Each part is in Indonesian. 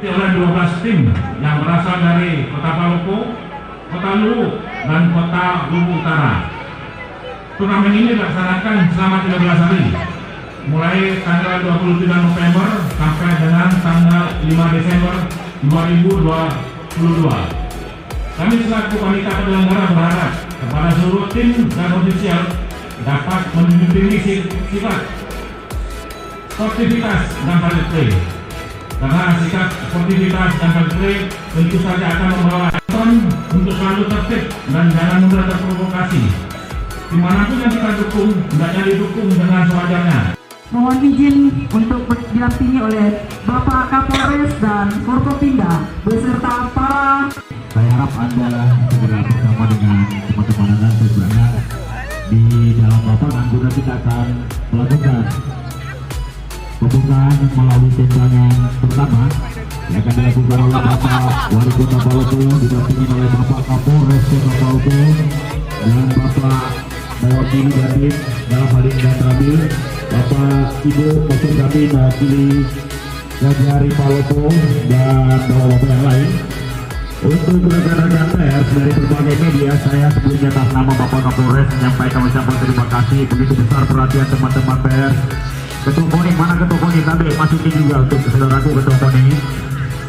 oleh 12 tim yang berasal dari Kota Palopo, Kota Luwu, dan Kota Luwu Utara. Turnamen ini dilaksanakan selama 13 hari, mulai tanggal 23 November sampai dengan tanggal 5 Desember 2022. Kami selaku panitia penyelenggara berharap kepada seluruh tim dan ofisial dapat menjunjung tinggi sifat sportivitas dan fair play. Karena sikap sportivitas dan fair play tentu saja akan membawa penonton untuk selalu tertib dan jangan mudah terprovokasi. Dimanapun yang kita dukung, hendaknya didukung dengan sewajarnya. Mohon izin untuk didampingi oleh Bapak Kapolres dan Forkopimda beserta para. Saya harap Anda segera bersama dengan teman-teman Anda sebenarnya di dalam lapangan guna kita akan melakukan pembukaan melalui tendangan pertama yang akan dilakukan oleh Bapak Wali Kota Palopo didampingi oleh Bapak Kapolres Kota Palopo dan Bapak mewakili Dandim dalam hal ini dan Ramil, Bapak Ibu maupun kami mewakili Gajari Palopo dan bapak-bapak yang lain. Untuk rekan-rekan pers dari berbagai media, saya sebelumnya atas nama Bapak Kapolres menyampaikan ucapan terima kasih begitu besar perhatian teman-teman pers. Ketua Poni, mana Ketua Poni? Kami masukin juga untuk saudaraku Ketua Poni.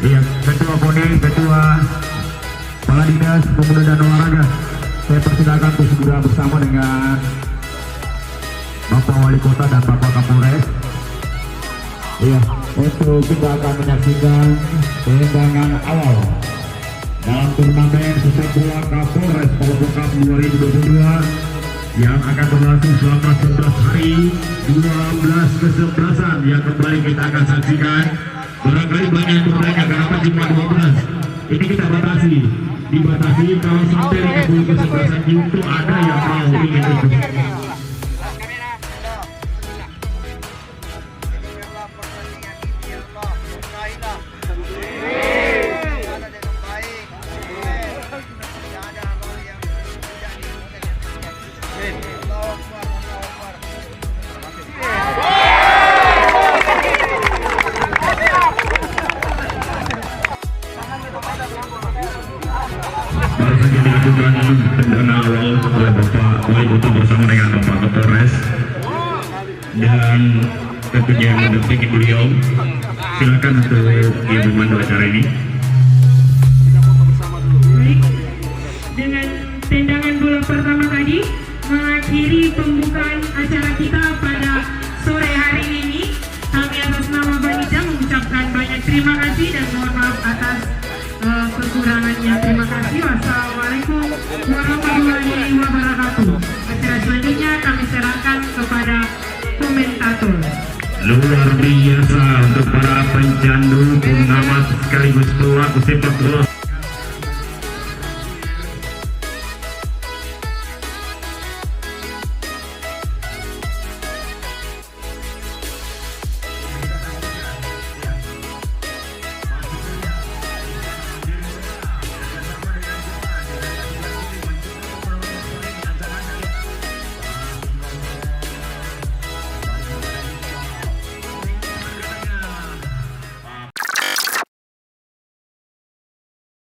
Iya, Ketua Poni, Ketua Kepala Dinas Pemuda dan Olahraga. Saya persilakan untuk segera bersama dengan Bapak Wali Kota dan Bapak Kapolres. Iya, untuk kita akan menyaksikan tendangan awal dalam turnamen sepak bola Kapolres Palopo Cup 2022 yang akan berlangsung selama 11 hari, 12 kesebelasan yang kembali kita akan saksikan. Barangkali banyak yang bertanya kenapa cuma 12. Ini kita dibatasi kalau sampai 50 kesebelasan itu ada yang mau ingin ikut. Baru saja dilakukan tendangan awal oleh Bapak Wali Kota bersama dengan Bapak Kapolres dan tentunya yang mendampingi beliau. Silakan untuk yang memandu acara ini. Baik, dengan tendangan bola pertama tadi mengakhiri pembukaan acara kita pada sore hari ini. Kami atas nama Banida mengucapkan banyak terima kasih dan mohon maaf atas kekurangannya. Terima kasih. Wassalamualaikum warahmatullahi wabarakatuh. Acara selanjutnya kami serahkan kepada komentator. Luar biasa untuk para pencandu, pengamat sekaligus pelaku sepak bola.